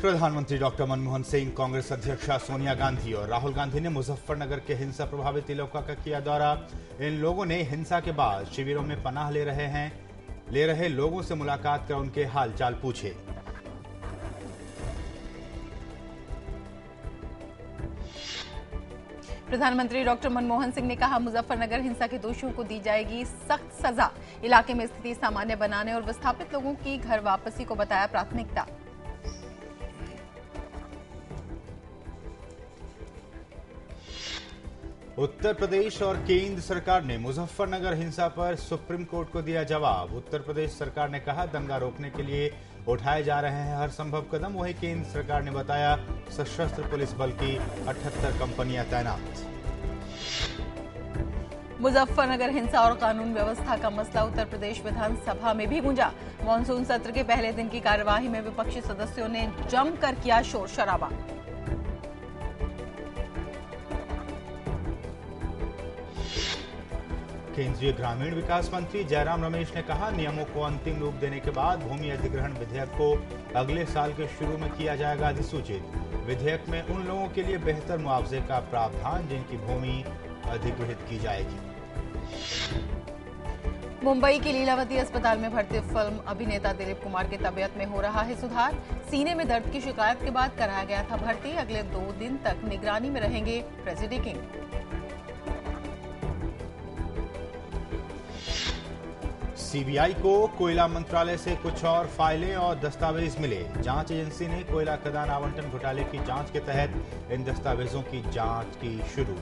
प्रधानमंत्री डॉक्टर मनमोहन सिंह, कांग्रेस अध्यक्षा सोनिया गांधी और राहुल गांधी ने मुजफ्फरनगर के हिंसा प्रभावित इलाकों का किया दौरा। इन लोगों ने हिंसा के बाद शिविरों में पनाह ले रहे लोगों से मुलाकात कर उनके हालचाल पूछे। प्रधानमंत्री डॉक्टर मनमोहन सिंह ने कहा, मुजफ्फरनगर हिंसा के दोषियों को दी जाएगी सख्त सजा। इलाके में स्थिति सामान्य बनाने और विस्थापित लोगों की घर वापसी को बताया प्राथमिकता। उत्तर प्रदेश और केंद्र सरकार ने मुजफ्फरनगर हिंसा पर सुप्रीम कोर्ट को दिया जवाब। उत्तर प्रदेश सरकार ने कहा, दंगा रोकने के लिए उठाए जा रहे हैं हर संभव कदम। वहीं केंद्र सरकार ने बताया, सशस्त्र पुलिस बल की 78 कंपनियां तैनात। मुजफ्फरनगर हिंसा और कानून व्यवस्था का मसला उत्तर प्रदेश विधानसभा में भी गूंजा। मानसून सत्र के पहले दिन की कार्यवाही में विपक्षी सदस्यों ने जमकर किया शोर शराबा। केंद्रीय ग्रामीण विकास मंत्री जयराम रमेश ने कहा, नियमों को अंतिम रूप देने के बाद भूमि अधिग्रहण विधेयक को अगले साल के शुरू में किया जाएगा अधिसूचित। विधेयक में उन लोगों के लिए बेहतर मुआवजे का प्रावधान जिनकी भूमि अधिग्रहित की जाएगी। मुंबई के लीलावती अस्पताल में भर्ती फिल्म अभिनेता दिलीप कुमार की तबीयत में हो रहा है सुधार। सीने में दर्द की शिकायत के बाद कराया गया था भर्ती। अगले 2 दिन तक निगरानी में रहेंगे प्रेसिडी किंग। सीबीआई को कोयला मंत्रालय से कुछ और फाइलें और दस्तावेज मिले। जांच एजेंसी ने कोयला खदान आवंटन घोटाले की जांच के तहत इन दस्तावेजों की जांच की शुरू।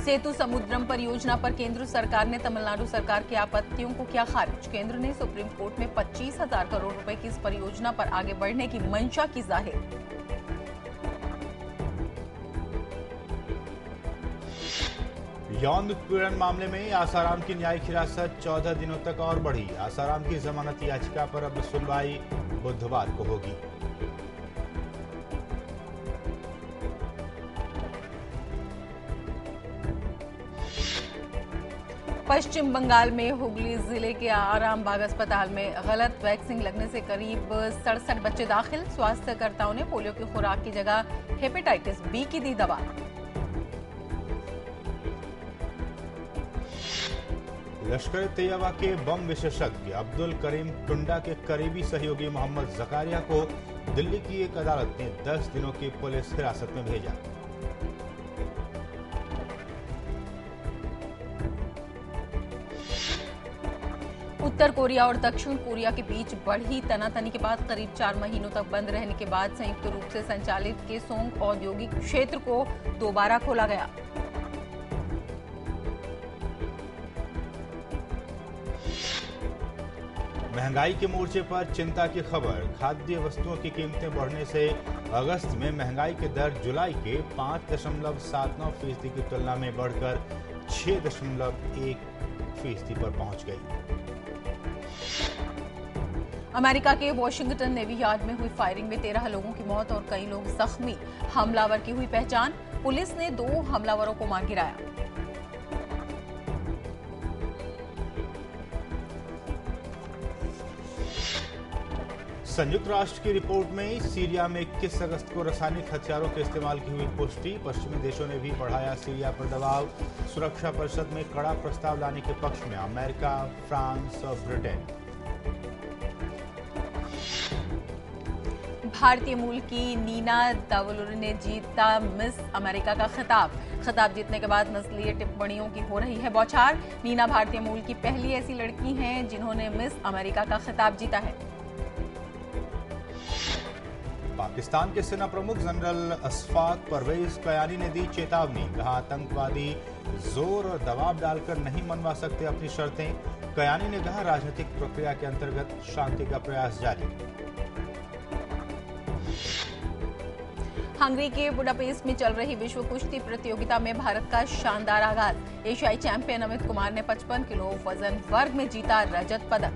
सेतु समुद्रम परियोजना पर केंद्र सरकार ने तमिलनाडु सरकार की आपत्तियों को किया खारिज। केंद्र ने सुप्रीम कोर्ट में 25,000 करोड़ रुपए की इस परियोजना पर आगे बढ़ने की मंशा की जाहिर। यौन उत्पीड़न मामले में आसाराम की न्यायिक हिरासत 14 दिनों तक और बढ़ी। आसाराम की जमानत याचिका पर अब सुनवाई बुधवार को होगी। पश्चिम बंगाल में हुगली जिले के आरामबाग अस्पताल में गलत वैक्सीन लगने से करीब 67 बच्चे दाखिल। स्वास्थ्यकर्ताओं ने पोलियो की खुराक की जगह हेपेटाइटिस बी की दी दवा। लश्कर तैयबा के बम विशेषज्ञ अब्दुल करीम टुंडा के करीबी सहयोगी मोहम्मद जकारिया को दिल्ली की एक अदालत ने 10 दिनों की पुलिस हिरासत में भेजा। उत्तर कोरिया और दक्षिण कोरिया के बीच बढ़ी तनातनी के बाद करीब 4 महीनों तक बंद रहने के बाद संयुक्त रूप से संचालित केसोंग औद्योगिक क्षेत्र को दोबारा खोला गया। महंगाई के मोर्चे पर चिंता की खबर। खाद्य वस्तुओं की कीमतें बढ़ने से अगस्त में महंगाई के दर जुलाई के 5.79% की तुलना में बढ़कर 6.1% पर पहुंच गई। अमेरिका के वॉशिंगटन नेवी यार्ड में हुई फायरिंग में 13 लोगों की मौत और कई लोग जख्मी। हमलावर की हुई पहचान। पुलिस ने 2 हमलावरों को मार गिराया। संयुक्त राष्ट्र की रिपोर्ट में सीरिया में 21 अगस्त को रासायनिक हथियारों के इस्तेमाल की हुई पुष्टि। पश्चिमी देशों ने भी बढ़ाया सीरिया पर दबाव। सुरक्षा परिषद में कड़ा प्रस्ताव लाने के पक्ष में अमेरिका, फ्रांस और ब्रिटेन। भारतीय मूल की नीना दावोलुर ने जीता मिस अमेरिका का खिताब। खिताब जीतने के बाद नस्लीय टिप्पणियों की हो रही है बौछार। नीना भारतीय मूल की पहली ऐसी लड़की हैं जिन्होंने मिस अमेरिका का खिताब जीता है। पाकिस्तान के सेना प्रमुख जनरल अशफाक परवेज कयानी ने दी चेतावनी। कहा, आतंकवादी जोर और दबाव डालकर नहीं मनवा सकते अपनी शर्तें। कयानी ने कहा, राजनीतिक प्रक्रिया के अंतर्गत शांति का प्रयास जारी। हंगरी के बुडापेस्ट में चल रही विश्व कुश्ती प्रतियोगिता में भारत का शानदार आगाज। एशियाई चैंपियन अमित कुमार ने 55 किलो वजन वर्ग में जीता रजत पदक।